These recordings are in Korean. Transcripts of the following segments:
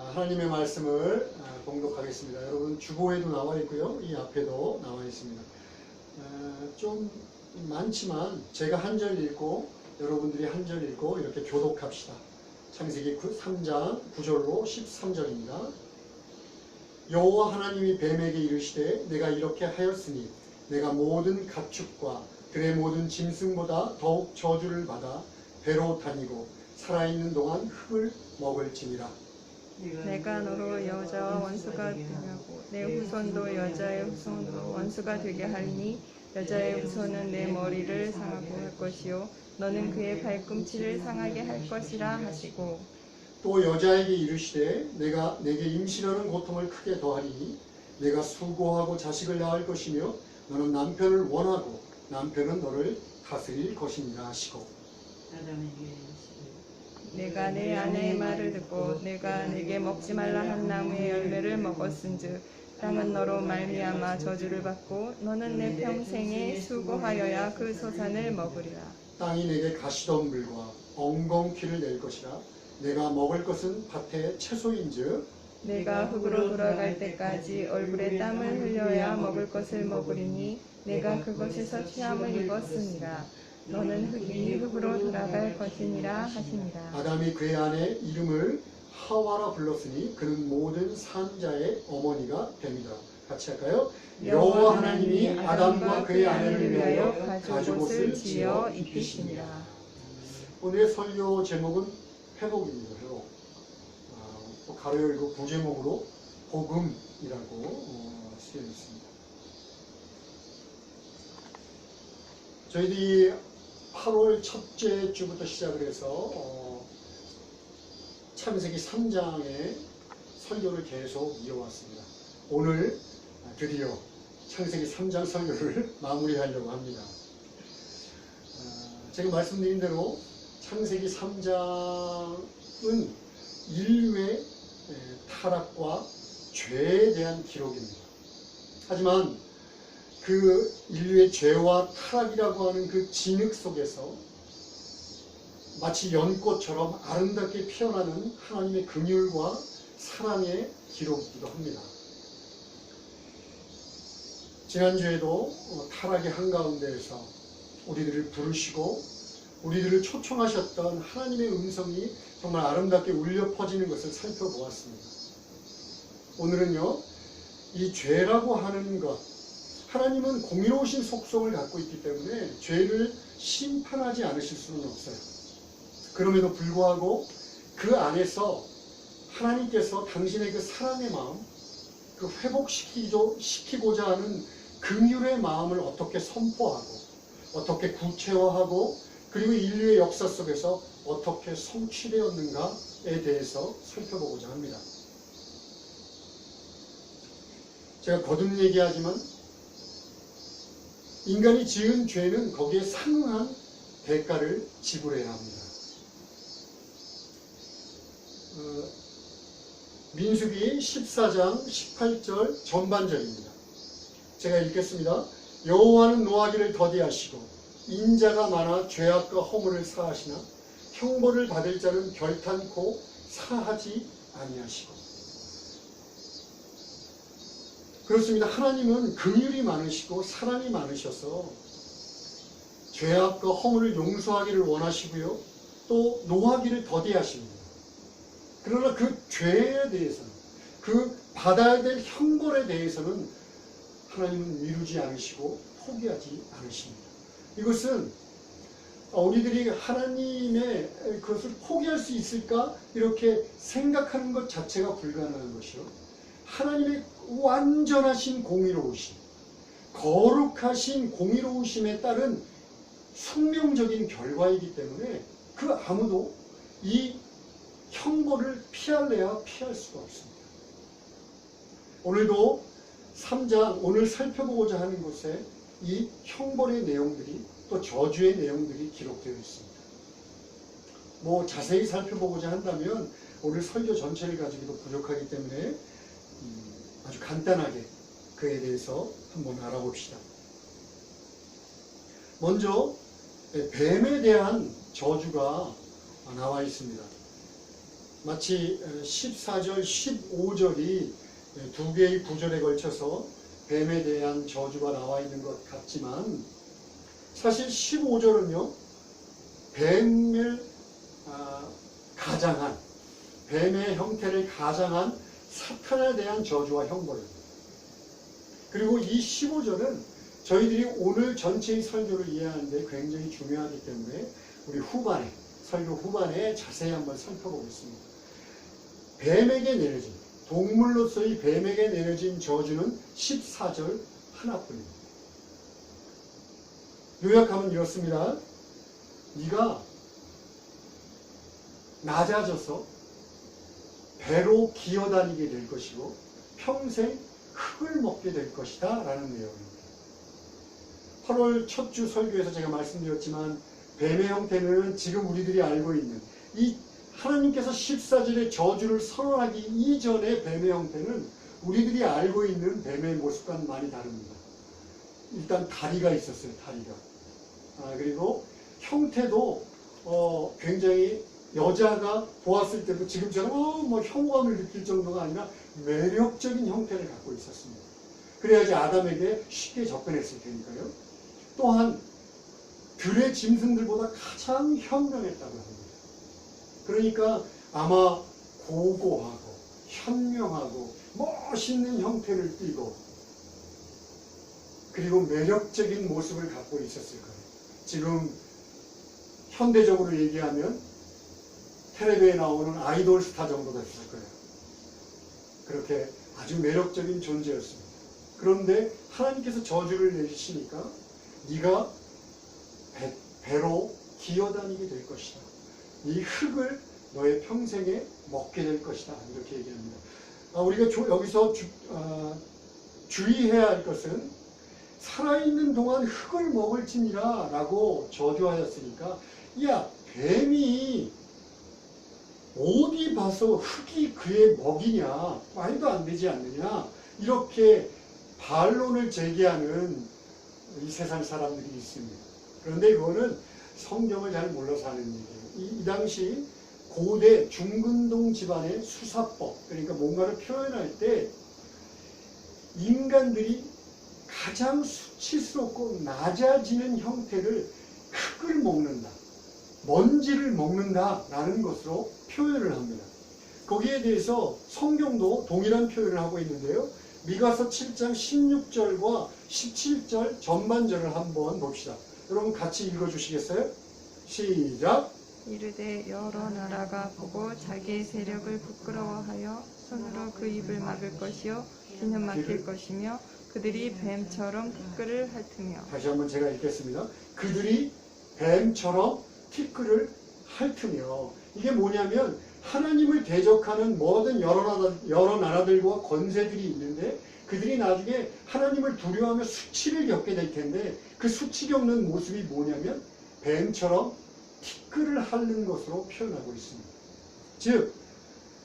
하나님의 말씀을 봉독하겠습니다. 여러분 주보에도 나와 있고요. 이 앞에도 나와 있습니다. 좀 많지만 제가 한 절 읽고 여러분들이 한 절 읽고 이렇게 교독합시다. 창세기 3장 9절로 13절입니다. 여호와 하나님이 뱀에게 이르시되 내가 이렇게 하였으니 내가 모든 가축과 들의 모든 짐승보다 더욱 저주를 받아 배로 다니고 살아있는 동안 흙을 먹을지니라. 내가 너로 여자와 원수가 되게 하고 내 후손도 여자의 후손으로 원수가 되게 하리니 여자의 후손은 내 머리를 상하고 할 것이요 너는 그의 발꿈치를 상하게 할 것이라 하시고, 또 여자에게 이르시되 내가 내게 임신하는 고통을 크게 더하리니 내가 수고하고 자식을 낳을 것이며 너는 남편을 원하고 남편은 너를 다스릴 것이니라 하시고, 내가 내 아내의 말을 듣고 내가 내게 먹지 말라 한 나무의 열매를 먹었은즉 땅은 너로 말미암아 저주를 받고 너는 내 평생에 수고하여야 그 소산을 먹으리라. 땅이 내게 가시덤불과 엉겅퀴를 낼 것이라. 내가 먹을 것은 밭의 채소인즉 내가 흙으로 돌아갈 때까지 얼굴에 땀을 흘려야 먹을 것을 먹으리니 내가 그것에서 취함을 입었으니라. 너는 흙이 흙으로 돌아갈 것이니라 하시니라. 아담이 그의 아내 이름을 하와라 불렀으니 그는 모든 산자의 어머니가 됩니다. 같이 할까요? 여호와 하나님이 아담과 그의 아내를 위하여 가죽옷을 지어 입히시니라. 오늘의 설교 제목은 회복입니다. 회복. 또 가로 열고 부제목으로 복음이라고 쓰여 있습니다. 저희들이 8월 첫째 주부터 시작을 해서 창세기 3장의 설교를 계속 이어왔습니다. 오늘 드디어 창세기 3장 설교를 마무리하려고 합니다. 제가 말씀드린 대로 창세기 3장은 인류의 타락과 죄에 대한 기록입니다. 하지만 그 인류의 죄와 타락이라고 하는 그 진흙 속에서 마치 연꽃처럼 아름답게 피어나는 하나님의 긍휼과 사랑의 기록이기도 합니다. 지난주에도 타락의 한가운데에서 우리들을 부르시고 우리들을 초청하셨던 하나님의 음성이 정말 아름답게 울려 퍼지는 것을 살펴보았습니다. 오늘은요, 이 죄라고 하는 것, 하나님은 공의로우신 속성을 갖고 있기 때문에 죄를 심판하지 않으실 수는 없어요. 그럼에도 불구하고 그 안에서 하나님께서 당신의 그 사랑의 마음, 그 회복시키고자 하는 긍휼의 마음을 어떻게 선포하고 어떻게 구체화하고 그리고 인류의 역사 속에서 어떻게 성취되었는가에 대해서 살펴보고자 합니다. 제가 거듭 얘기하지만 인간이 지은 죄는 거기에 상응한 대가를 지불해야 합니다. 민수기 14장 18절 전반절입니다. 제가 읽겠습니다. 여호와는 노하기를 더디하시고 인자가 많아 죄악과 허물을 사하시나 형벌을 받을 자는 결탄코 사하지 아니하시고. 그렇습니다. 하나님은 긍휼이 많으시고 사랑이 많으셔서 죄악과 허물을 용서하기를 원하시고요. 또 노하기를 더디하십니다. 그러나 그 죄에 대해서는, 그 받아야 될 형벌에 대해서는 하나님은 미루지 않으시고 포기하지 않으십니다. 이것은 우리들이 하나님의 그것을 포기할 수 있을까? 이렇게 생각하는 것 자체가 불가능한 것이요. 하나님의 완전하신 공의로우심, 거룩하신 공의로우심에 따른 숙명적인 결과이기 때문에 그 아무도 이 형벌을 피할래야 피할 수가 없습니다. 오늘도 3장, 오늘 살펴보고자 하는 곳에 이 형벌의 내용들이 또 저주의 내용들이 기록되어 있습니다. 자세히 살펴보고자 한다면 오늘 설교 전체를 가지고도 부족하기 때문에 아주 간단하게 그에 대해서 한번 알아봅시다. 먼저 뱀에 대한 저주가 나와 있습니다. 마치 14절, 15절이 두 개의 구절에 걸쳐서 뱀에 대한 저주가 나와 있는 것 같지만 사실 15절은요, 뱀을 가장한, 뱀의 형태를 가장한 사탄에 대한 저주와 형벌입니다. 그리고 이 15절은 저희들이 오늘 전체의 설교를 이해하는데 굉장히 중요하기 때문에 우리 후반에, 설교 후반에 자세히 한번 살펴보겠습니다. 뱀에게 내려진, 동물로서의 뱀에게 내려진 저주는 14절 하나뿐입니다. 요약하면 이렇습니다. 네가 낮아져서 배로 기어다니게 될 것이고 평생 흙을 먹게 될 것이다 라는 내용입니다. 8월 첫 주 설교에서 제가 말씀드렸지만 뱀의 형태는 지금 우리들이 알고 있는 이 하나님께서 14절의 저주를 선언하기 이전의 뱀의 형태는 우리들이 알고 있는 뱀의 모습과는 많이 다릅니다. 일단 다리가 있었어요. 다리가. 그리고 형태도 굉장히 여자가 보았을 때도 지금처럼 뭐 혐오감을 느낄 정도가 아니라 매력적인 형태를 갖고 있었습니다. 그래야지 아담에게 쉽게 접근했을 테니까요. 또한 들의 짐승들보다 가장 현명했다고 합니다. 그러니까 아마 고고하고 현명하고 멋있는 형태를 띠고 그리고 매력적인 모습을 갖고 있었을 거예요. 지금 현대적으로 얘기하면 텔레비에 나오는 아이돌 스타 정도 됐을 거예요. 그렇게 아주 매력적인 존재였습니다. 그런데 하나님께서 저주를 내리시니까 네가 배로 기어다니게 될 것이다. 이 흙을 너의 평생에 먹게 될 것이다. 이렇게 얘기합니다. 우리가 여기서 주의해야 할 것은 살아있는 동안 흙을 먹을지니라 라고 저주하였으니까 야, 뱀이 어디 봐서 흙이 그의 먹이냐, 말도 안 되지 않느냐, 이렇게 반론을 제기하는 이 세상 사람들이 있습니다. 그런데 이거는 성경을 잘 몰라서 하는 얘기예요. 이 당시 고대 중근동 집안의 수사법, 그러니까 뭔가를 표현할 때 인간들이 가장 수치스럽고 낮아지는 형태를 흙을 먹는다, 먼지를 먹는다 라는 것으로 표현을 합니다. 거기에 대해서 성경도 동일한 표현을 하고 있는데요. 미가서 7장 16절과 17절 전반절을 한번 봅시다. 여러분 같이 읽어주시겠어요? 시작! 이르되 여러 나라가 보고 자기의 세력을 부끄러워하여 손으로 그 입을 막을 것이요 귀는 막힐 것이며 그들이 뱀처럼 티끌을 핥으며. 다시 한번 제가 읽겠습니다. 그들이 뱀처럼 티끌을 핥으며. 이게 뭐냐면 하나님을 대적하는 모든 여러 나라들과 권세들이 있는데 그들이 나중에 하나님을 두려워하며 수치를 겪게 될 텐데 그 수치 겪는 모습이 뭐냐면 뱀처럼 티끌을 핥는 것으로 표현하고 있습니다. 즉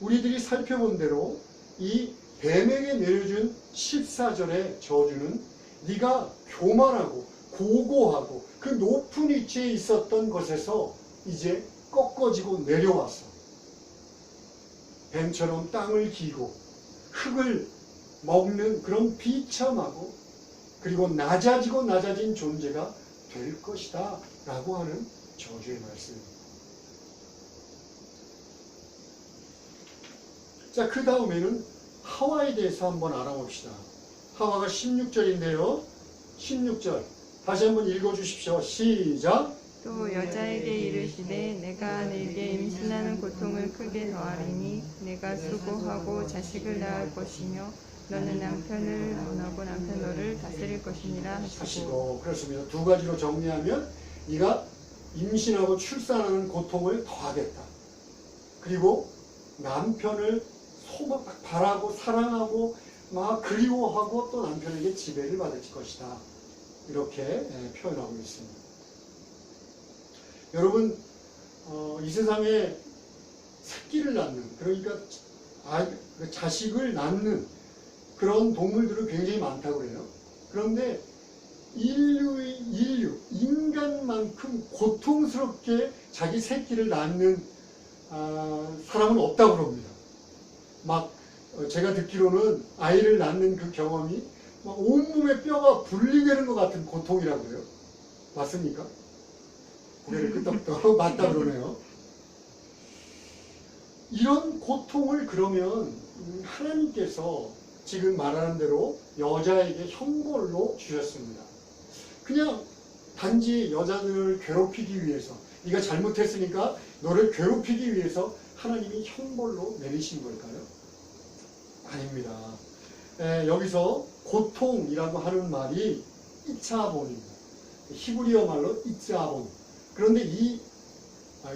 우리들이 살펴본 대로 이 뱀에게 내려준 14절의 저주는 네가 교만하고 고고하고 그 높은 위치에 있었던 것에서 이제 꺾어지고 내려왔어. 뱀처럼 땅을 기고 흙을 먹는 그런 비참하고 그리고 낮아지고 낮아진 존재가 될 것이다 라고 하는 저주의 말씀입니다. 자, 그 다음에는 하와에 대해서 한번 알아봅시다. 하와가 16절인데요. 16절 다시 한번 읽어주십시오. 시작! 또 여자에게 이르시되 내가 네게 임신하는 고통을 크게 더하리니 내가 수고하고 자식을 낳을 것이며 너는 남편을 원하고 남편 너를 다스릴 것이니라 하시고. 그렇습니다. 두 가지로 정리하면 네가 임신하고 출산하는 고통을 더하겠다. 그리고 남편을 막 바라고 사랑하고 막 그리워하고 또 남편에게 지배를 받을 것이다. 이렇게 표현하고 있습니다. 여러분 이 세상에 새끼를 낳는, 그러니까 자식을 낳는 그런 동물들은 굉장히 많다고 그래요. 그런데 인간만큼 고통스럽게 자기 새끼를 낳는 사람은 없다고 그럽니다. 막 제가 듣기로는 아이를 낳는 그 경험이 막 온몸에 뼈가 분리되는 것 같은 고통이라고요. 맞습니까? 고개를 끄덕끄덕 맞다 그러네요. 이런 고통을 그러면 하나님께서 지금 말하는 대로 여자에게 형벌로 주셨습니다. 그냥 단지 여자들을 괴롭히기 위해서, 네가 잘못했으니까 너를 괴롭히기 위해서 하나님이 형벌로 내리신 걸까요? 아닙니다. 여기서 고통이라고 하는 말이 이차본입니다. 히브리어 말로 이차본. 그런데 이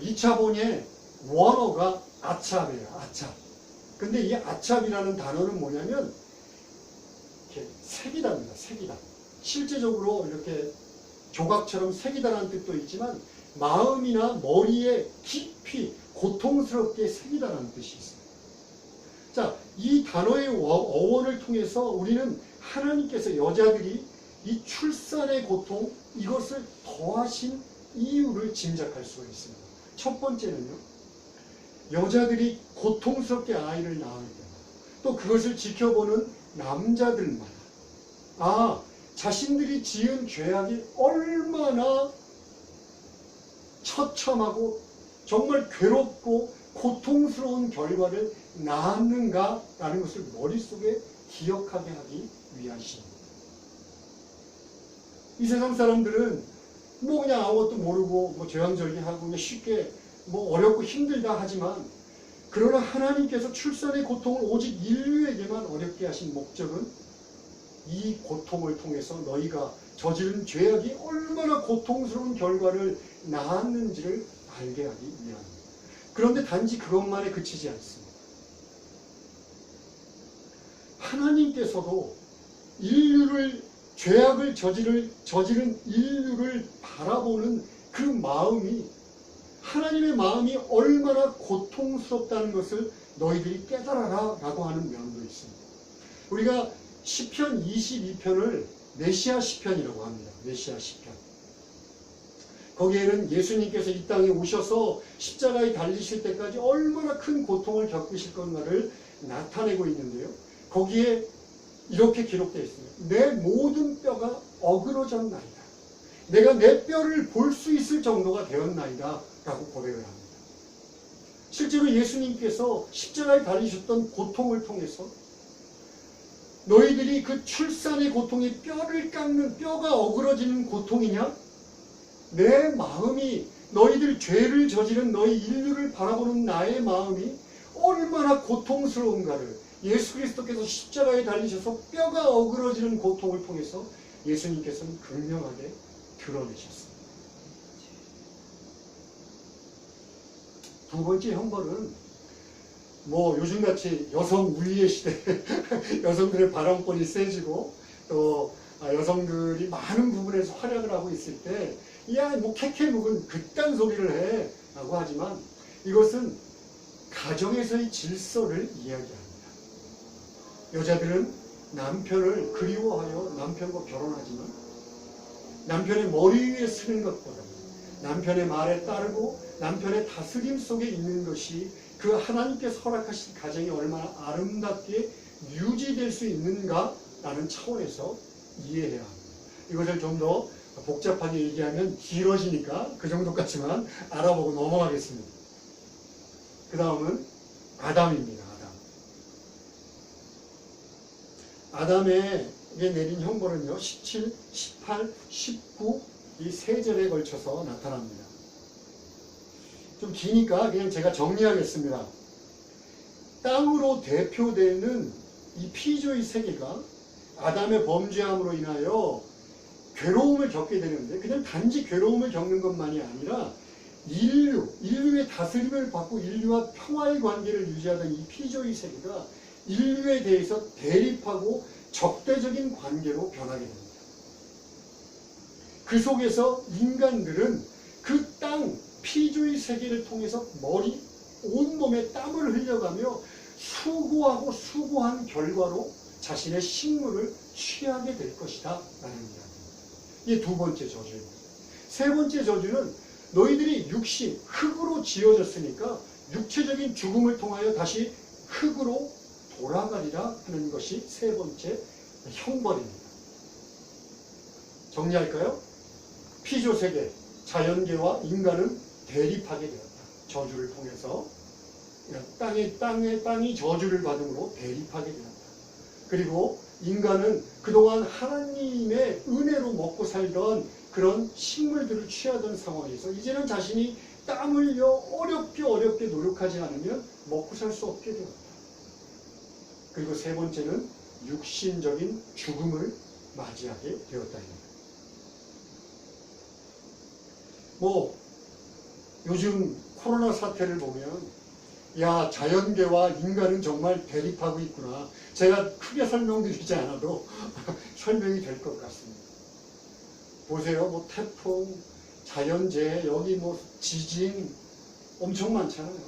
이차본의 원어가 아찹이에요. 아찹. 근데 이 아찹이라는 단어는 뭐냐면 이렇게 색이답니다. 색이다. 실제적으로 이렇게 조각처럼 색이다라는 뜻도 있지만 마음이나 머리에 깊이 고통스럽게 새기다라는 뜻이 있어요. 자, 이 단어의 어원을 통해서 우리는 하나님께서 여자들이 이 출산의 고통, 이것을 더하신 이유를 짐작할 수가 있습니다. 첫 번째는요, 여자들이 고통스럽게 아이를 낳을 때, 또 그것을 지켜보는 남자들마다, 자신들이 지은 죄악이 얼마나 처참하고 정말 괴롭고 고통스러운 결과를 낳았는가라는 것을 머릿속에 기억하게 하기 위하십니다. 이 세상 사람들은 뭐 그냥 아무것도 모르고 뭐 죄앙절개하고 그냥 쉽게 뭐 어렵고 힘들다 하지만, 그러나 하나님께서 출산의 고통을 오직 인류에게만 어렵게 하신 목적은 이 고통을 통해서 너희가 저지른 죄악이 얼마나 고통스러운 결과를 낳았는지를 알게 하기 위함입니다. 그런데 단지 그것만에 그치지 않습니다. 하나님께서도 인류를, 죄악을 저지른 인류를 바라보는 그 마음이, 하나님의 마음이 얼마나 고통스럽다는 것을 너희들이 깨달아라 라고 하는 면도 있습니다. 우리가 시편 22편을 메시아 시편이라고 합니다. 메시아 시편. 거기에는 예수님께서 이 땅에 오셔서 십자가에 달리실 때까지 얼마나 큰 고통을 겪으실 건가를 나타내고 있는데요. 거기에 이렇게 기록되어 있습니다. 내 모든 뼈가 어그러졌나이다. 내가 내 뼈를 볼 수 있을 정도가 되었나이다 라고 고백을 합니다. 실제로 예수님께서 십자가에 달리셨던 고통을 통해서 너희들이 그 출산의 고통이 뼈를 깎는, 뼈가 어그러지는 고통이냐? 내 마음이, 너희들 죄를 저지른 너희 인류를 바라보는 나의 마음이 얼마나 고통스러운가를 예수 그리스도께서 십자가에 달리셔서 뼈가 어그러지는 고통을 통해서 예수님께서는 극명하게 드러내셨습니다. 두 번째 형벌은 뭐 요즘같이 여성 우위의 시대, 여성들의 발언권이 세지고 또 여성들이 많은 부분에서 활약을 하고 있을 때, 야, 뭐 캐캐 묵은 그딴 소리를 해 라고 하지만, 이것은 가정에서의 질서를 이야기합니다. 여자들은 남편을 그리워하여 남편과 결혼하지만, 남편의 머리 위에 서는 것보다 남편의 말에 따르고 남편의 다스림 속에 있는 것이 그 하나님께서 허락하신 가정이 얼마나 아름답게 유지될 수 있는가라는 차원에서 이해해야 합니다. 이것을 좀 더 복잡하게 얘기하면 길어지니까 그 정도까지만 알아보고 넘어가겠습니다. 그 다음은 아담입니다. 아담에게 내린 형벌은요, 17, 18, 19 이 세 절에 걸쳐서 나타납니다. 좀 기니까 그냥 제가 정리하겠습니다. 땅으로 대표되는 이 피조의 세계가 아담의 범죄함으로 인하여 괴로움을 겪게 되는데, 그냥 단지 괴로움을 겪는 것만이 아니라 인류의 다스림을 받고 인류와 평화의 관계를 유지하던 이 피조의 세계가 인류에 대해서 대립하고 적대적인 관계로 변하게 됩니다. 그 속에서 인간들은 그 땅, 피조의 세계를 통해서 온몸에 땀을 흘려가며 수고하고 수고한 결과로 자신의 식물을 취하게 될 것이다 라는 이야기입니다. 이게 두 번째 저주입니다. 세 번째 저주는 너희들이 육신, 흙으로 지어졌으니까 육체적인 죽음을 통하여 다시 흙으로 돌아가리라 하는 것이 세 번째 형벌입니다. 정리할까요? 피조세계, 자연계와 인간은 대립하게 되었다. 저주를 통해서 땅이 저주를 받음으로 대립하게 되었다. 그리고 인간은 그동안 하나님의 은혜로 먹고 살던 그런 식물들을 취하던 상황에서 이제는 자신이 땀 흘려 어렵게 노력하지 않으면 먹고 살 수 없게 되었다. 그리고 세 번째는 육신적인 죽음을 맞이하게 되었다입니다. 요즘 코로나 사태를 보면 야, 자연계와 인간은 정말 대립하고 있구나. 제가 크게 설명드리지 않아도 설명이 될 것 같습니다. 보세요. 태풍, 자연재해, 여기 지진 엄청 많잖아요.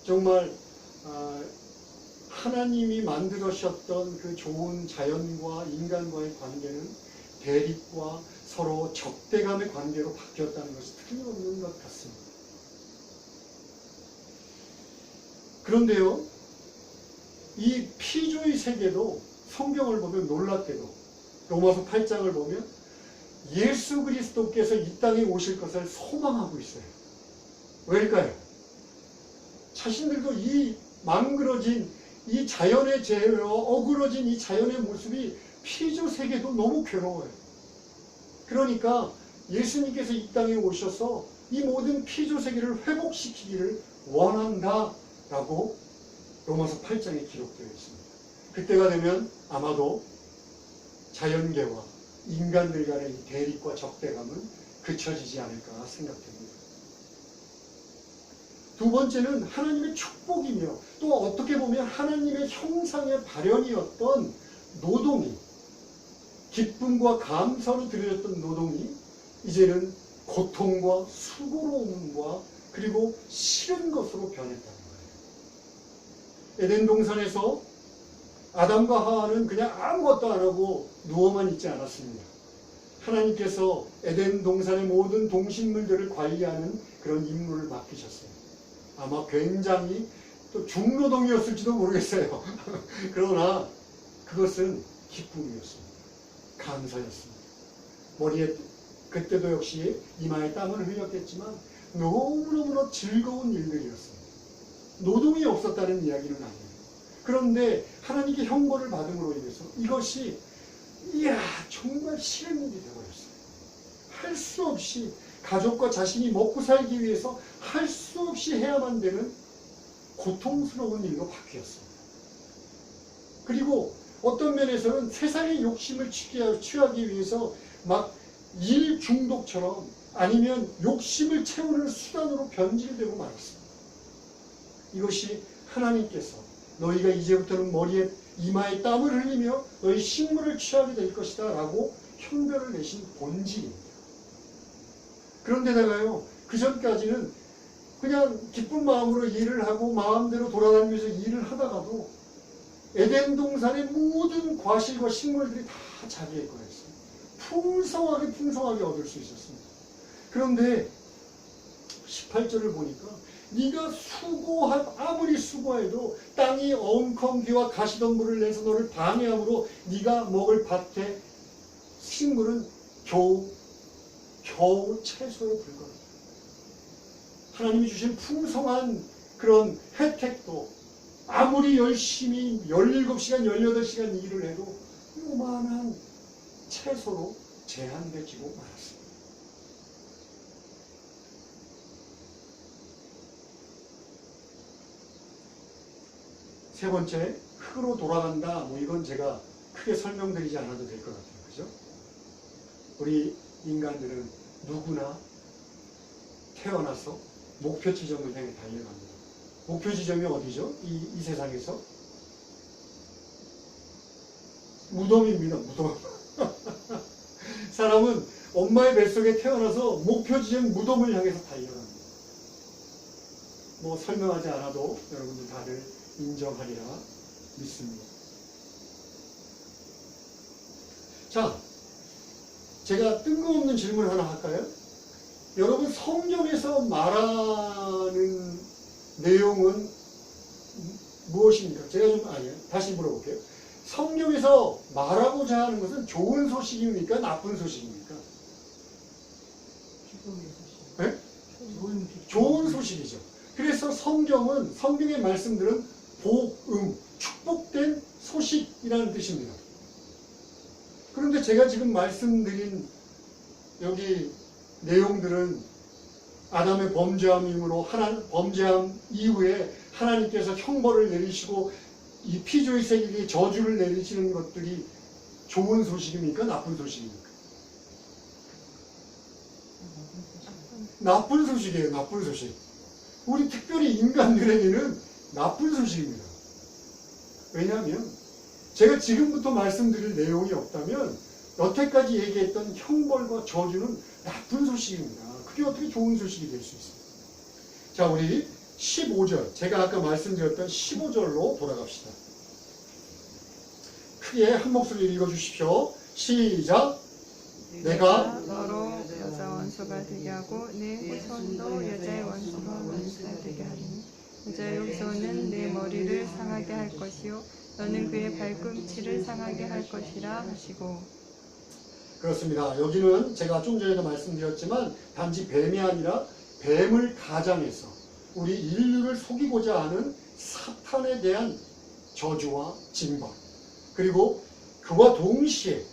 정말 하나님이 만들으셨던 그 좋은 자연과 인간과의 관계는 대립과 서로 적대감의 관계로 바뀌었다는 것이 틀림없는 것 같습니다. 그런데요, 이 피조의 세계도 성경을 보면 놀랍게도 로마서 8장을 보면 예수 그리스도께서 이 땅에 오실 것을 소망하고 있어요. 왜일까요? 자신들도 이 망그러진 이 자연의 재해로 어그러진 이 자연의 모습이 피조 세계도 너무 괴로워요. 그러니까 예수님께서 이 땅에 오셔서 이 모든 피조 세계를 회복시키기를 원한다라고 로마서 8장에 기록되어 있습니다. 그때가 되면 아마도 자연계와 인간들 간의 이 대립과 적대감은 그쳐지지 않을까 생각됩니다. 두 번째는 하나님의 축복이며 또 어떻게 보면 하나님의 형상의 발현이었던 노동이, 기쁨과 감사로 드려졌던 노동이 이제는 고통과 수고로움과 그리고 싫은 것으로 변했다는 거예요. 에덴 동산에서 아담과 하와는 그냥 아무것도 안 하고 누워만 있지 않았습니다. 하나님께서 에덴 동산의 모든 동식물들을 관리하는 그런 임무를 맡기셨어요. 아마 굉장히 또 중노동이었을지도 모르겠어요. 그러나 그것은 기쁨이었습니다. 감사였습니다. 머리에 그때도 역시 이마에 땀을 흘렸겠지만 너무너무나 즐거운 일들이었습니다. 노동이 없었다는 이야기는 아니에요. 그런데 하나님께 형벌을 받음으로 인해서 이것이 정말 싫은 일이 되어버렸어요. 할 수 없이 가족과 자신이 먹고 살기 위해서 할 수 없이 해야만 되는 고통스러운 일로 바뀌었습니다. 그리고 어떤 면에서는 세상의 욕심을 취하기 위해서 막 일 중독처럼 아니면 욕심을 채우는 수단으로 변질되고 말았습니다. 이것이 하나님께서 너희가 이제부터는 머리에 이마에 땀을 흘리며 너희 식물을 취하게 될 것이다 라고 형벌을 내신 본질입니다. 그런데다가요, 그 전까지는 그냥 기쁜 마음으로 일을 하고 마음대로 돌아다니면서 일을 하다가도 에덴 동산의 모든 과실과 식물들이 다 자기의 거였어요. 풍성하게 얻을 수 있었습니다. 그런데 18절을 보니까 네가 아무리 수고해도 땅이 엉겅 비와 가시덤불을 내서 너를 방해함으로 네가 먹을 밭의 식물은 겨우 채소에 불과하다. 하나님이 주신 풍성한 그런 혜택도 아무리 열심히 17시간, 18시간 일을 해도 요만한 채소로 제한되지고 말았습니다. 세 번째, 흙으로 돌아간다. 이건 제가 크게 설명드리지 않아도 될 것 같아요. 그죠? 우리 인간들은 누구나 태어나서 목표 지점을 향해 달려갑니다. 목표 지점이 어디죠? 이 세상에서? 무덤입니다. 무덤. 사람은 엄마의 뱃속에 태어나서 목표 지점 무덤을 향해서 달려갑니다. 설명하지 않아도 여러분들 다들 인정하리라 믿습니다. 자, 제가 뜬금없는 질문 하나 할까요? 여러분, 성경에서 말하는 내용은 무엇입니까? 제가 좀 다시 물어볼게요. 성경에서 말하고자 하는 것은 좋은 소식입니까? 나쁜 소식입니까? 네? 좋은 소식이죠. 그래서 성경의 말씀들은 복음, 축복된 소식이라는 뜻입니다. 그런데 제가 지금 말씀드린 여기 내용들은 아담의 범죄함이므로 범죄함 이후에 하나님께서 형벌을 내리시고 이 피조의세계에 저주를 내리시는 것들이 좋은 소식입니까? 나쁜 소식입니까? 나쁜 소식이에요. 나쁜 소식. 우리 특별히 인간들에게는 나쁜 소식입니다. 왜냐하면 제가 지금부터 말씀드릴 내용이 없다면 여태까지 얘기했던 형벌과 저주는 나쁜 소식입니다. 그게 어떻게 좋은 소식이 될 수 있습니까? 자, 우리 15절, 제가 아까 말씀드렸던 15절로 돌아갑시다. 크게 한 목소리로 읽어주십시오. 시작! 내가 너로 여자 원수가 되게 하고 내 후손도 여자의 원수가 되게 하리니 여자의 후손은 내 머리를 상하게 할 것이요 너는 그의 발꿈치를 상하게 할 것이라 하시고. 그렇습니다. 여기는 제가 좀 전에도 말씀드렸지만 단지 뱀이 아니라 뱀을 가장해서 우리 인류를 속이고자 하는 사탄에 대한 저주와 징벌, 그리고 그와 동시에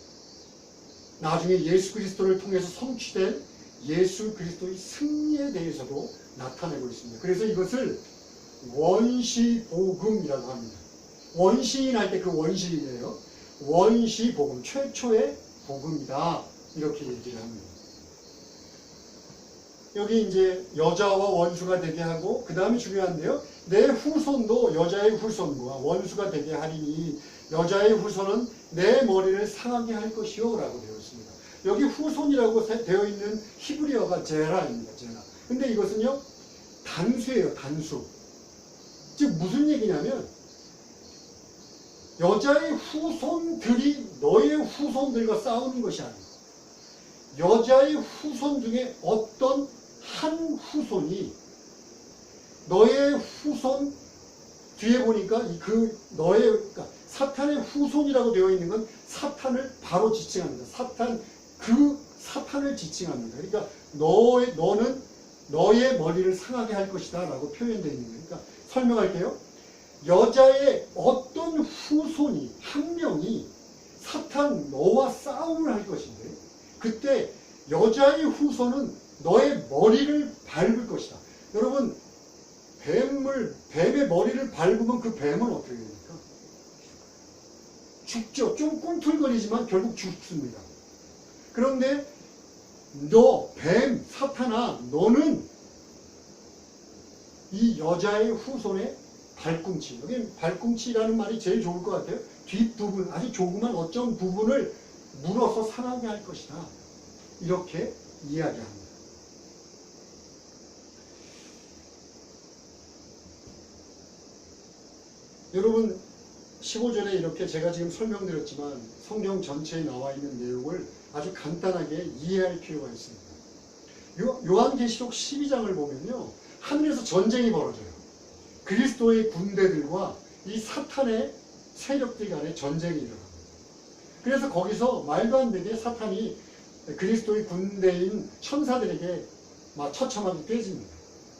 나중에 예수 그리스도를 통해서 성취된 예수 그리스도의 승리에 대해서도 나타내고 있습니다. 그래서 이것을 원시복음이라고 합니다. 원시인 할 때 그 원시인이에요. 원시복음, 최초의 복음이다. 이렇게 얘기를 합니다. 여기 이제 여자와 원수가 되게 하고, 그 다음에 중요한데요. 내 후손도 여자의 후손과 원수가 되게 하리니 여자의 후손은 내 머리를 상하게 할 것이요 라고 되어 있습니다. 여기 후손이라고 되어 있는 히브리어가 제라입니다. 제라. 근데 이것은요 단수예요. 단수. 즉 무슨 얘기냐면 여자의 후손들이 너의 후손들과 싸우는 것이 아니고 여자의 후손 중에 어떤 한 후손이 너의 후손 뒤에 보니까 그러니까 사탄의 후손이라고 되어 있는 건 사탄을 바로 지칭합니다. 사탄을 지칭합니다. 그러니까 너는 너의 머리를 상하게 할 것이다 라고 표현되어 있는 거예요. 그러니까 설명할게요. 여자의 어떤 후손이 한 명이 너와 싸움을 할 것인데 그때 여자의 후손은 너의 머리를 밟을 것이다. 여러분 뱀의 머리를 밟으면 그 뱀은 어떻게 됩니까? 죽죠. 좀 꿈틀거리지만 결국 죽습니다. 그런데 사탄아, 너는 이 여자의 후손의 발꿈치, 여기 발꿈치라는 말이 제일 좋을 것 같아요. 뒷부분, 아주 조그만 어떤 부분을 물어서 상하게 할 것이다. 이렇게 이야기합니다. 여러분 15절에 이렇게 제가 지금 설명드렸지만 성경 전체에 나와 있는 내용을 아주 간단하게 이해할 필요가 있습니다. 요한계시록 12장을 보면요. 하늘에서 전쟁이 벌어져요. 그리스도의 군대들과 이 사탄의 세력들 간의 전쟁이 일어납니다. 그래서 거기서 말도 안 되게 사탄이 그리스도의 군대인 천사들에게 막 처참하게 깨집니다.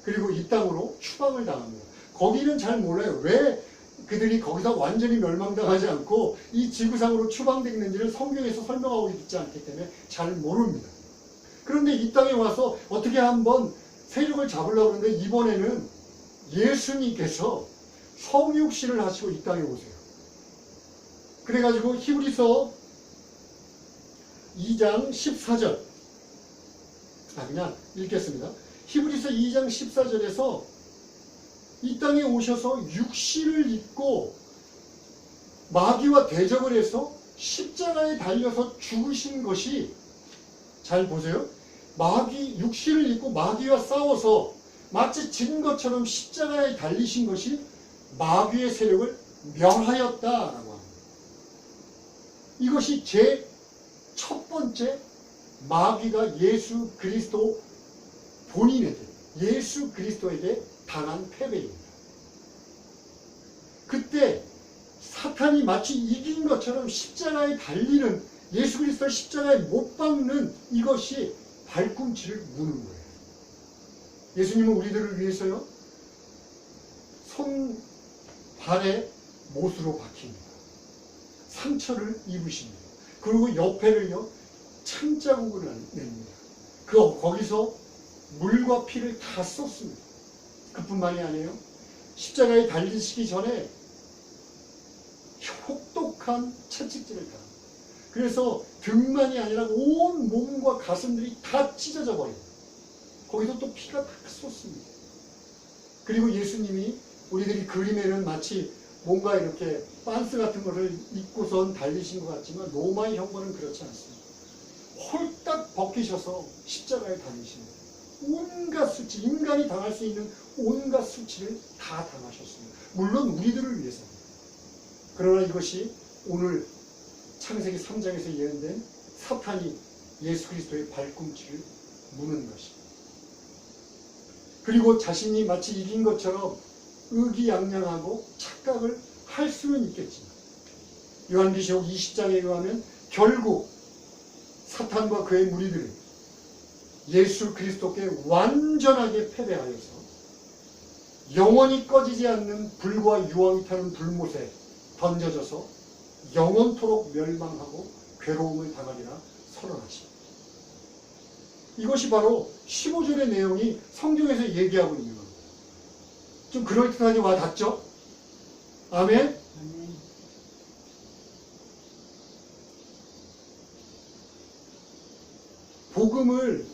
그리고 이 땅으로 추방을 당합니다. 거기는 잘 몰라요. 왜 그들이 거기서 완전히 멸망당하지 않고 이 지구상으로 추방되는지를 성경에서 설명하고 있지 않기 때문에 잘 모릅니다. 그런데 이 땅에 와서 어떻게 한번 세력을 잡으려고 하는데 이번에는 예수님께서 성육신을 하시고 이 땅에 오세요. 그래가지고 히브리서 2장 14절 그냥 읽겠습니다. 히브리서 2장 14절에서 이 땅에 오셔서 육신을 입고 마귀와 대적을 해서 십자가에 달려서 죽으신 것이, 잘 보세요. 육신을 입고 마귀와 싸워서 마치 진 것처럼 십자가에 달리신 것이 마귀의 세력을 멸하였다라고 합니다. 이것이 제 첫 번째 마귀가 예수 그리스도 본인에게, 예수 그리스도에게 당한 패배입니다. 그때 사탄이 마치 이긴 것처럼 십자가에 달리는, 예수 그리스도를 십자가에 못 박는 이것이 발꿈치를 무는 거예요. 예수님은 우리들을 위해서요, 손, 발에 못으로 박힙니다. 상처를 입으십니다. 그리고 옆에를요, 창자국을 냅니다. 거기서 물과 피를 다 쏟습니다. 그뿐만이 아니에요. 십자가에 달리시기 전에 혹독한 채찍질을 당합니다. 그래서 등만이 아니라 온 몸과 가슴들이 다 찢어져 버립니다. 거기서 또 피가 다 쏟습니다. 그리고 예수님이 우리들이 그림에는 마치 뭔가 이렇게 빤스 같은 것을 입고선 달리신 것 같지만 로마의 형벌은 그렇지 않습니다. 홀딱 벗기셔서 십자가에 달리십니다. 온갖 수치, 인간이 당할 수 있는 온갖 수치를 다 당하셨습니다. 물론 우리들을 위해서입니다. 그러나 이것이 오늘 창세기 3장에서 예언된 사탄이 예수 그리스도의 발꿈치를 무는 것입니다. 그리고 자신이 마치 이긴 것처럼 의기양양하고 착각을 할 수는 있겠지만 요한계시록 20장에 의하면 결국 사탄과 그의 무리들은 예수 그리스도께 완전하게 패배하여서 영원히 꺼지지 않는 불과 유황이 타는 불못에 던져져서 영원토록 멸망하고 괴로움을 당하리라 선언하십니다. 이것이 바로 15절의 내용이 성경에서 얘기하고 있는 겁니다. 좀 그럴듯하게 와 닿죠? 아멘? 복음을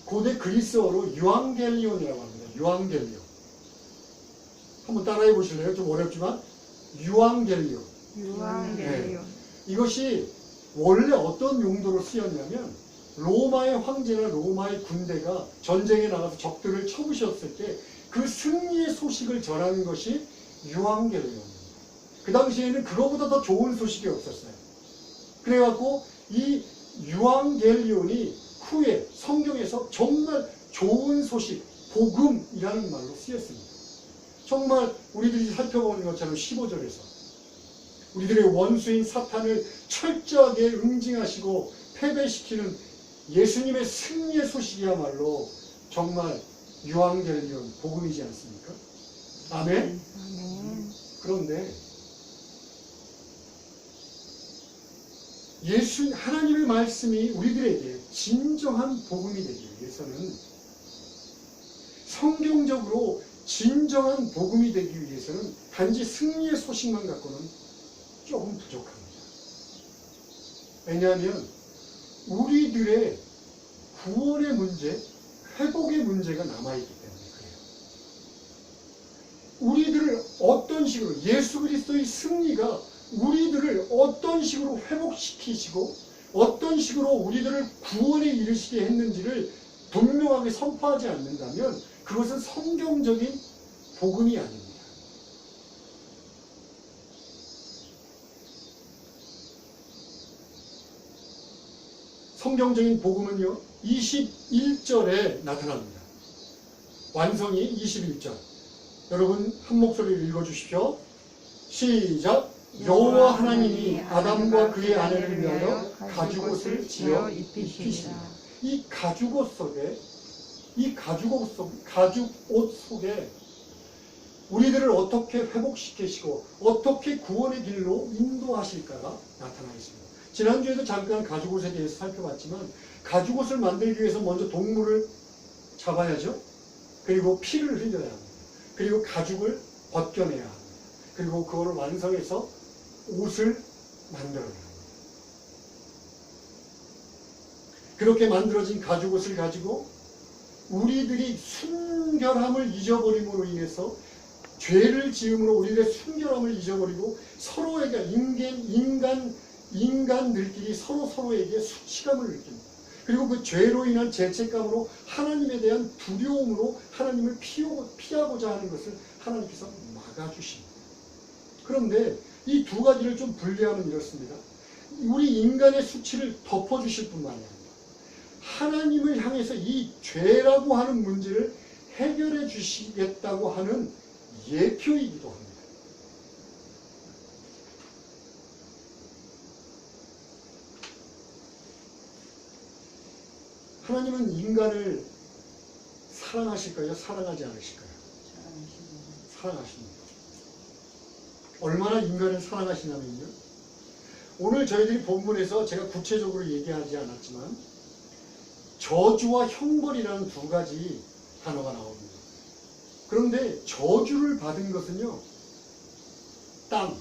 고대 그리스어로 유앙겔리온이라고 합니다. 유앙겔리온. 한번 따라해 보실래요? 좀 어렵지만 유앙겔리온. 유앙겔리온. 이것이 원래 어떤 용도로 쓰였냐면 로마의 황제나 로마의 군대가 전쟁에 나가서 적들을 쳐부셨을 때 그 승리의 소식을 전하는 것이 유앙겔리온입니다. 그 당시에는 그거보다 더 좋은 소식이 없었어요. 그래갖고 이 유앙겔리온이 후에 성경에서 정말 좋은 소식, 복음이라는 말로 쓰였습니다. 정말 우리들이 살펴보는 것처럼 15절에서 우리들의 원수인 사탄을 철저하게 응징하시고 패배시키는 예수님의 승리의 소식이야말로 정말 유앙겔리온 복음이지 않습니까? 아멘? 아멘. 그런데 하나님의 말씀이 우리들에게 진정한 복음이 되기 위해서는, 성경적으로 진정한 복음이 되기 위해서는 단지 승리의 소식만 갖고는 조금 부족합니다. 왜냐하면 우리들의 구원의 문제, 회복의 문제가 남아있기 때문에 그래요. 우리들을 어떤 식으로, 예수 그리스도의 승리가 우리들을 어떤 식으로 회복시키시고 어떤 식으로 우리들을 구원에 이르시게 했는지를 분명하게 선포하지 않는다면 그것은 성경적인 복음이 아닙니다. 성경적인 복음은요, 21절에 나타납니다. 완성이 21절. 여러분 한 목소리를 읽어주십시오. 시작. 여호와 하나님이 아담과 그의 아내를 위하여 가죽옷을 지어 입히시니라. 이 가죽옷 속에 우리들을 어떻게 회복시키시고 어떻게 구원의 길로 인도하실까가 나타나 있습니다. 지난주에도 잠깐 가죽옷에 대해서 살펴봤지만 가죽옷을 만들기 위해서 먼저 동물을 잡아야죠. 그리고 피를 흘려야 합니다. 그리고 가죽을 벗겨내야 합니다. 그리고 그거를 완성해서 옷을 만들어야 합니다. 그렇게 만들어진 가죽옷을 가지고 우리들이 순결함을 잊어버림으로 인해서 죄를 지음으로 우리들의 순결함을 잊어버리고 서로에게 인간들끼리 서로에게 수치감을 느낍니다. 그리고 그 죄로 인한 죄책감으로 하나님에 대한 두려움으로 하나님을 피하고자 하는 것을 하나님께서 막아주십니다. 그런데 이 두 가지를 좀 분리하면 이렇습니다. 우리 인간의 수치를 덮어주실 뿐만이 아니라 하나님을 향해서 이 죄라고 하는 문제를 해결해 주시겠다고 하는 예표이기도 합니다. 하나님은 인간을 사랑하실까요? 사랑하지 않으실까요? 사랑하십니다. 얼마나 인간을 사랑하시냐면요. 오늘 저희들이 본문에서 제가 구체적으로 얘기하지 않았지만 저주와 형벌이라는 두 가지 단어가 나옵니다. 그런데 저주를 받은 것은요. 땅,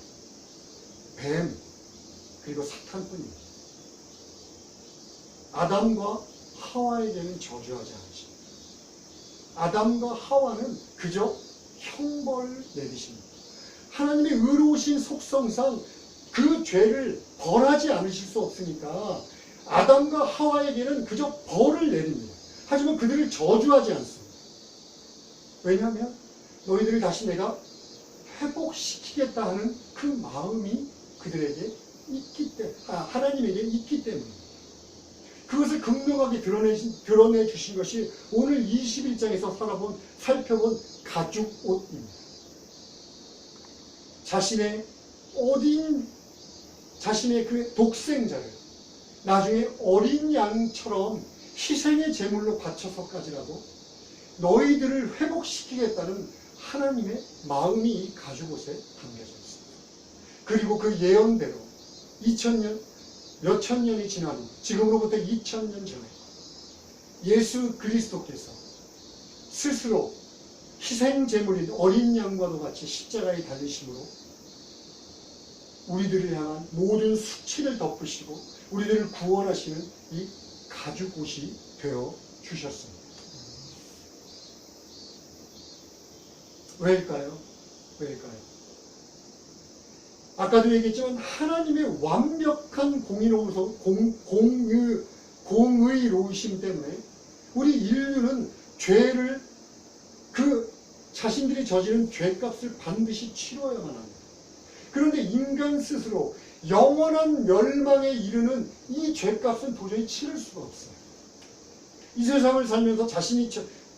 뱀, 그리고 사탄뿐입니다. 아담과 하와에게는 저주하지 않으십니다. 아담과 하와는 그저 형벌을 내리십니다. 하나님의 의로우신 속성상 그 죄를 벌하지 않으실 수 없으니까 아담과 하와에게는 그저 벌을 내립니다. 하지만 그들을 저주하지 않습니다. 왜냐하면 너희들을 다시 내가 회복시키겠다 하는 그 마음이 그들에게 있기 때문에, 하나님에게 있기 때문입니다. 그것을 극명하게 드러내 주신 것이 오늘 21장에서 살펴본 가죽 옷입니다. 자신의 그 독생자를 나중에 어린 양처럼 희생의 제물로 바쳐서까지라도 너희들을 회복시키겠다는 하나님의 마음이 이 가죽옷에 담겨져 있습니다. 그리고 그 예언대로 2000년, 몇천 년이 지난 후, 지금으로부터 2000년 전에 예수 그리스도께서 스스로 희생 제물인 어린 양과도 같이 십자가에 달리심으로 우리들을 향한 모든 수치를 덮으시고 우리들을 구원하시는 이 가죽옷이 되어 주셨습니다. 왜일까요? 아까도 얘기했지만 하나님의 완벽한 공의로우심 때문에 우리 인류는 죄를 자신들이 저지른 죄값을 반드시 치러야만 합니다. 그런데 인간 스스로 영원한 멸망에 이르는 이 죄값은 도저히 치를 수가 없어요. 이 세상을 살면서 자신이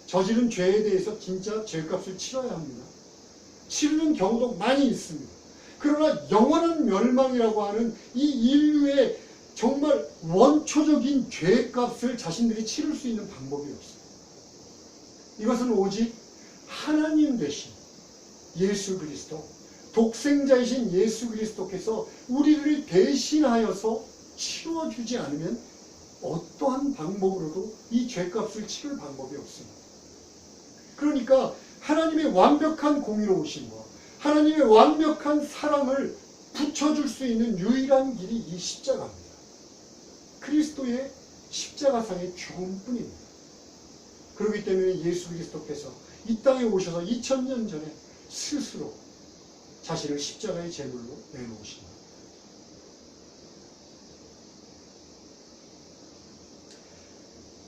저지른 죄에 대해서 진짜 죄값을 치러야 합니다. 치르는 경우도 많이 있습니다. 그러나 영원한 멸망이라고 하는 이 인류의 정말 원초적인 죄값을 자신들이 치를 수 있는 방법이 없어요. 이것은 오직 하나님 되신 예수 그리스도, 독생자이신 예수 그리스도께서 우리를 대신하여서 치러주지 않으면 어떠한 방법으로도 이 죄값을 치를 방법이 없습니다. 그러니까 하나님의 완벽한 공의로우심과 하나님의 완벽한 사랑을 붙여줄 수 있는 유일한 길이 이 십자가입니다. 그리스도의 십자가상의 죽음뿐입니다. 그렇기 때문에 예수 그리스도께서 이 땅에 오셔서 2000년 전에 스스로 자신을 십자가의 제물로 내놓으십니다.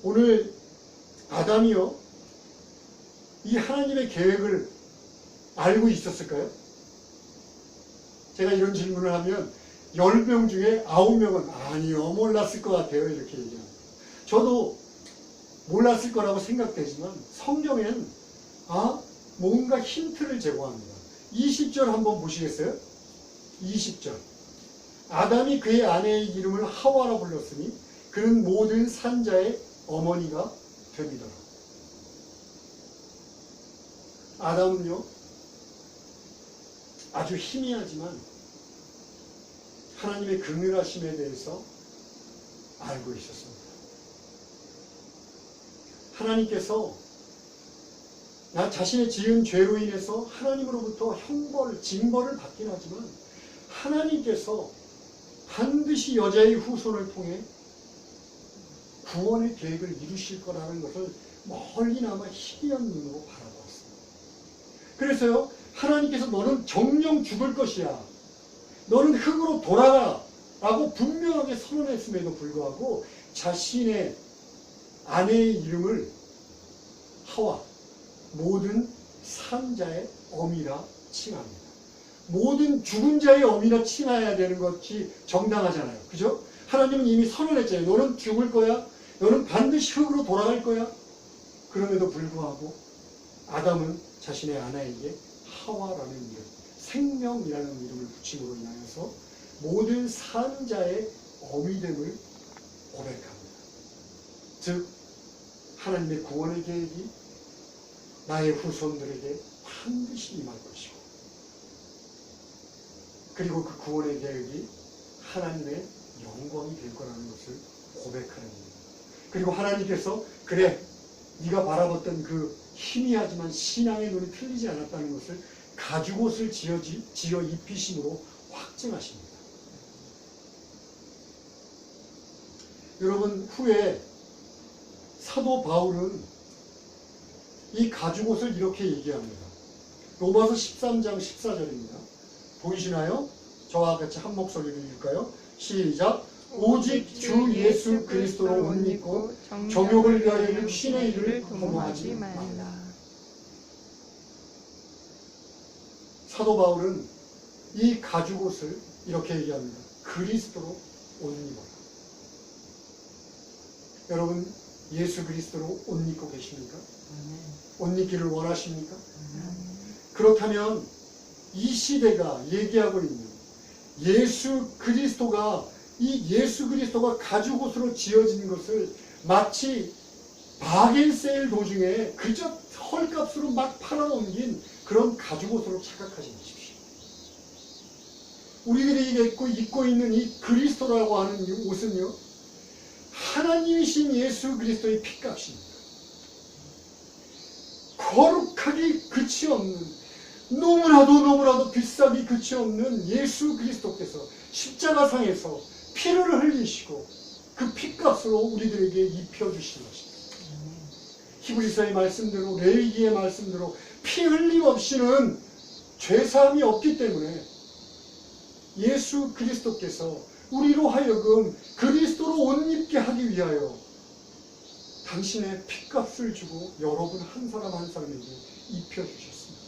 오늘 아담이요, 이 하나님의 계획을 알고 있었을까요? 제가 이런 질문을 하면 10명 중에 9명은 아니요, 몰랐을 것 같아요, 이렇게 얘기합니다. 저도 몰랐을 거라고 생각되지만 성경엔 뭔가 힌트를 제공합니다. 20절 한번 보시겠어요? 20절. 아담이 그의 아내의 이름을 하와라 불렀으니 그는 모든 산자의 어머니가 되리더라. 아담은요, 아주 희미하지만 하나님의 긍휼하심에 대해서 알고 있었습니다. 하나님께서 자신의 지은 죄로 인해서 하나님으로부터 징벌을 받긴 하지만 하나님께서 반드시 여자의 후손을 통해 구원의 계획을 이루실 거라는 것을 멀리나마 희미한 눈으로 바라보았습니다. 그래서요, 하나님께서 너는 정령 죽을 것이야, 너는 흙으로 돌아가 라고 분명하게 선언했음에도 불구하고 자신의 아내의 이름을 하와, 모든 산자의 어미라 칭합니다. 모든 죽은 자의 어미라 칭해야 되는 것이 정당하잖아요. 그죠? 하나님은 이미 선언했잖아요. 너는 죽을 거야. 너는 반드시 흙으로 돌아갈 거야. 그럼에도 불구하고 아담은 자신의 아내에게 하와라는 이름, 생명이라는 이름을 붙임으로 인하여서 모든 산자의 어미됨을 고백합니다. 즉 하나님의 구원의 계획이 나의 후손들에게 반드시 임할 것이고, 그리고 그 구원의 계획이 하나님의 영광이 될 거라는 것을 고백하는 겁니다. 그리고 하나님께서 그래 네가 바라봤던 그 희미하지만 신앙의 눈이 틀리지 않았다는 것을 가죽옷을 지어 입히심으로 확증하십니다. 여러분, 후에 사도 바울은 이 가죽옷을 이렇게 얘기합니다. 로마서 13장 14절입니다. 보이시나요? 저와 같이 한 목소리로 읽을까요? 시작! 오직 주 예수 그리스도로 옷 입고 정욕을 위하여 육신의 일을 도모하지 말라. 사도 바울은 이 가죽옷을 이렇게 얘기합니다. 그리스도로 옷 입어라. 여러분, 예수 그리스도로 옷 입고 계십니까? 옷 입기를 원하십니까? 그렇다면 이 시대가 얘기하고 있는 예수 그리스도가, 이 예수 그리스도가 가죽옷으로 지어진 것을 마치 바겐세일 도중에 그저 헐값으로 막 팔아넘긴 그런 가죽옷으로 착각하지 마십시오. 우리들이 입고 있는 이 그리스도라고 하는 이 옷은요, 하나님이신 예수 그리스도의 핏값입니다. 거룩하기 그치 없는, 너무나도 비싸기 그치 없는 예수 그리스도께서 십자가상에서 피를 흘리시고 그 핏값으로 우리들에게 입혀주신 것입니다. 히브리서의 말씀대로, 레위기의 말씀대로 피 흘림 없이는 죄사함이 없기 때문에 예수 그리스도께서 우리로 하여금 그리스도로 옷 입게 하기 위하여 당신의 핏값을 주고 여러분 한 사람 한 사람에게 입혀주셨습니다.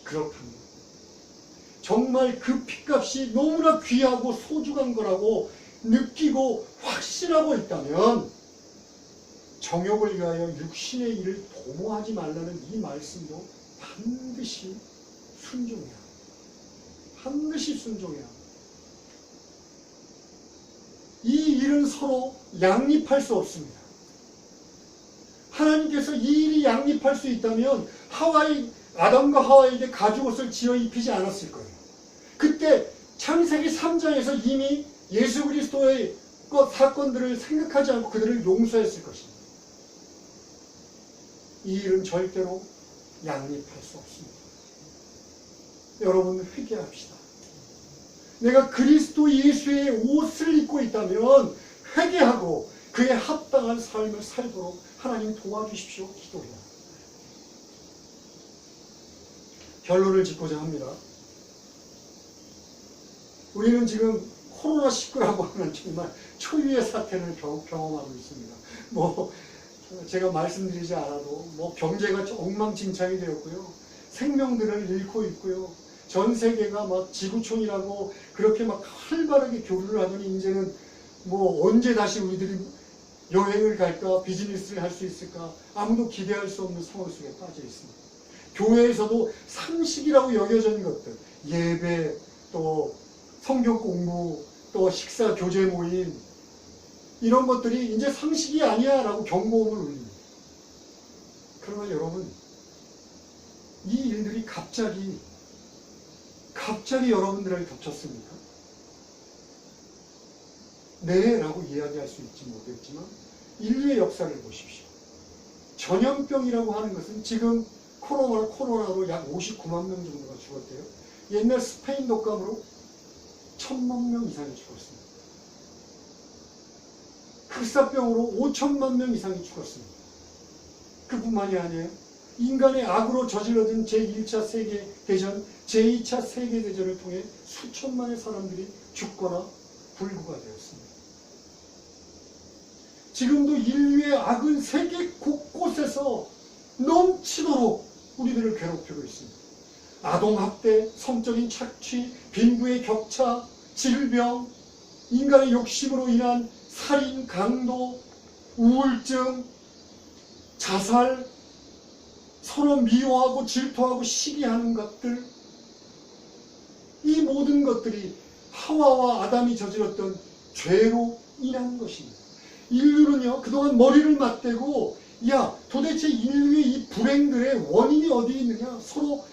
그렇답니다. 정말 그 핏값이 너무나 귀하고 소중한 거라고 느끼고 확신하고 있다면 정욕을 위하여 육신의 일을 도모하지 말라는 이 말씀도 반드시 순종해야 합니다. 반드시 순종해야 합니다. 이 일은 서로 양립할 수 없습니다. 하나님께서 이 일이 양립할 수 있다면 아담과 하와에게 가죽옷을 지어 입히지 않았을 거예요. 그때 창세기 3장에서 이미 예수 그리스도의 사건들을 생각하지 않고 그들을 용서했을 것입니다. 이 일은 절대로 양립할 수 없습니다. 여러분, 회개합시다. 내가 그리스도 예수의 옷을 입고 있다면 회개하고 그에 합당한 삶을 살도록 하나님 도와주십시오. 기도해요. 결론을 짓고자 합니다. 우리는 지금 코로나19라고 하는 정말 초유의 사태를 경험하고 있습니다. 제가 말씀드리지 않아도 경제가 엉망진창이 되었고요. 생명들을 잃고 있고요. 전 세계가 막 지구촌이라고 그렇게 막 활발하게 교류를 하더니 이제는 언제 다시 우리들이 여행을 갈까, 비즈니스를 할 수 있을까, 아무도 기대할 수 없는 상황 속에 빠져 있습니다. 교회에서도 상식이라고 여겨진 것들, 예배, 또 성경 공부, 또 식사 교제 모임, 이런 것들이 이제 상식이 아니야 라고 경고음을 울립니다. 그러나 여러분, 이 일들이 갑자기 여러분들에게 덮쳤습니까? 네 라고 이야기할 수 있지 못했지만 인류의 역사를 보십시오. 전염병이라고 하는 것은 지금 코로나로 약 59만 명 정도가 죽었대요. 옛날 스페인 독감으로 1000만 명 이상이 죽었습니다. 흑사병으로 5천만 명 이상이 죽었습니다. 그뿐만이 아니에요. 인간의 악으로 저질러진 제1차 세계대전, 제2차 세계대전을 통해 수천만의 사람들이 죽거나 불구가 되었습니다. 지금도 인류의 악은 세계 곳곳에서 넘치도록 우리들을 괴롭히고 있습니다. 아동학대, 성적인 착취, 빈부의 격차, 질병, 인간의 욕심으로 인한 살인, 강도, 우울증, 자살, 서로 미워하고 질투하고 시기하는 것들, 이 모든 것들이 하와와 아담이 저질렀던 죄로 인한 것입니다. 인류는요, 그동안 머리를 맞대고, 야, 도대체 인류의 이 불행들의 원인이 어디 있느냐? 서로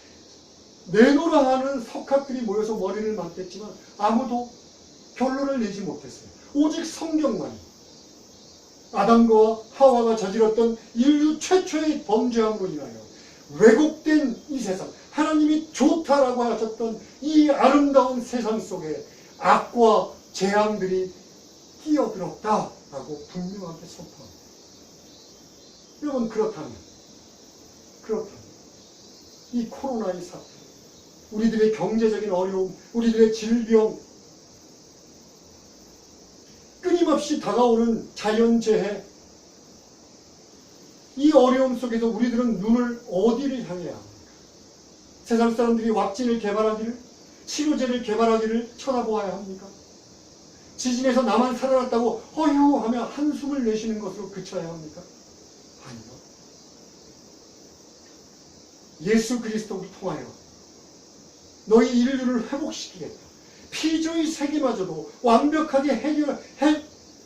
내놓으라 하는 석학들이 모여서 머리를 맞댔지만 아무도 결론을 내지 못했어요. 오직 성경만이 아담과 하와가 저질렀던 인류 최초의 범죄함으로 인하여 왜곡된 이 세상, 하나님이 좋다라고 하셨던 이 아름다운 세상 속에 악과 재앙들이 끼어들었다라고 분명하게 선포합니다. 여러분, 그렇다면 이 코로나의 사태, 우리들의 경제적인 어려움, 우리들의 질병, 끊임없이 다가오는 자연재해, 이 어려움 속에서 우리들은 눈을 어디를 향해야 합니까? 세상 사람들이 왁진을 개발하기를, 치료제를 개발하기를 쳐다보아야 합니까? 지진에서 나만 살아났다고 어휴 하며 한숨을 내쉬는 것으로 그쳐야 합니까? 아니요. 예수 그리스도를 통하여 너희 인류를 회복시키겠다. 피조의 세계마저도 완벽하게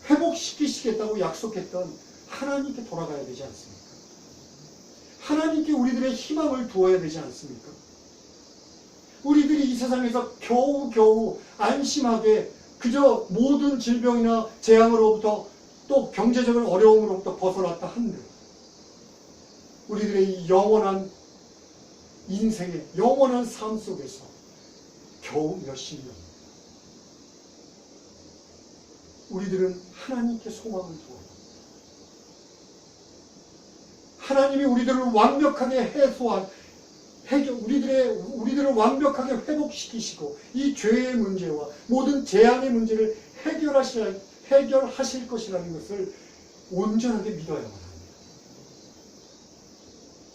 회복시키시겠다고 약속했던 하나님께 돌아가야 되지 않습니까? 하나님께 우리들의 희망을 두어야 되지 않습니까? 우리들이 이 세상에서 겨우겨우 안심하게 그저 모든 질병이나 재앙으로부터 또 경제적인 어려움으로부터 벗어났다 한들 우리들의 이 영원한 인생의 영원한 삶 속에서 겨우 몇십 년 우리들은 하나님께 소망을 두어야 합니다. 하나님이 우리들을 완벽하게 우리들을 완벽하게 회복시키시고 이 죄의 문제와 모든 재앙의 문제를 해결하실 것이라는 것을 온전하게 믿어야만 합니다.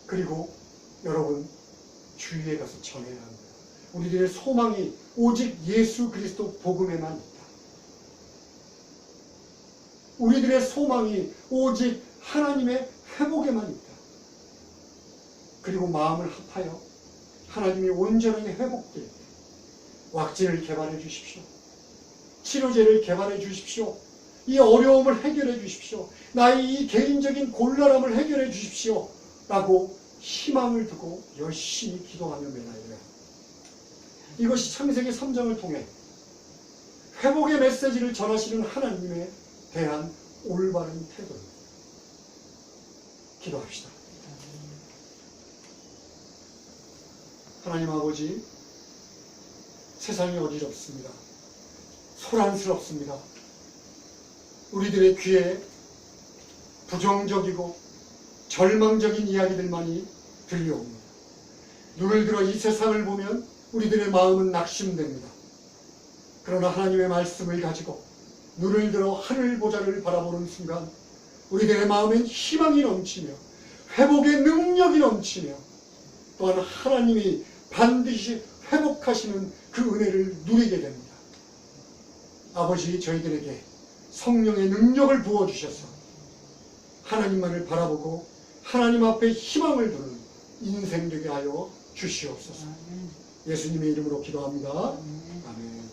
그리고 여러분, 주위에 가서 전해야 합니다. 우리들의 소망이 오직 예수 그리스도 복음에만 있다. 우리들의 소망이 오직 하나님의 회복에만 있다. 그리고 마음을 합하여 하나님이 온전하게 회복될 때 왁진을 개발해 주십시오. 치료제를 개발해 주십시오. 이 어려움을 해결해 주십시오. 나의 이 개인적인 곤란함을 해결해 주십시오. 라고 희망을 두고 열심히 기도하며 매나야 합니다. 이것이 창세기 3장을 통해 회복의 메시지를 전하시는 하나님에 대한 올바른 태도입니다. 기도합시다. 하나님 아버지, 세상이 어지럽습니다. 소란스럽습니다. 우리들의 귀에 부정적이고 절망적인 이야기들만이 들려옵니다. 눈을 들어 이 세상을 보면 우리들의 마음은 낙심됩니다. 그러나 하나님의 말씀을 가지고 눈을 들어 하늘 보좌를 바라보는 순간 우리들의 마음엔 희망이 넘치며 회복의 능력이 넘치며 또한 하나님이 반드시 회복하시는 그 은혜를 누리게 됩니다. 아버지, 저희들에게 성령의 능력을 부어주셔서 하나님만을 바라보고 하나님 앞에 희망을 두는 인생 되게 하여 주시옵소서. 예수님의 이름으로 기도합니다. 아멘.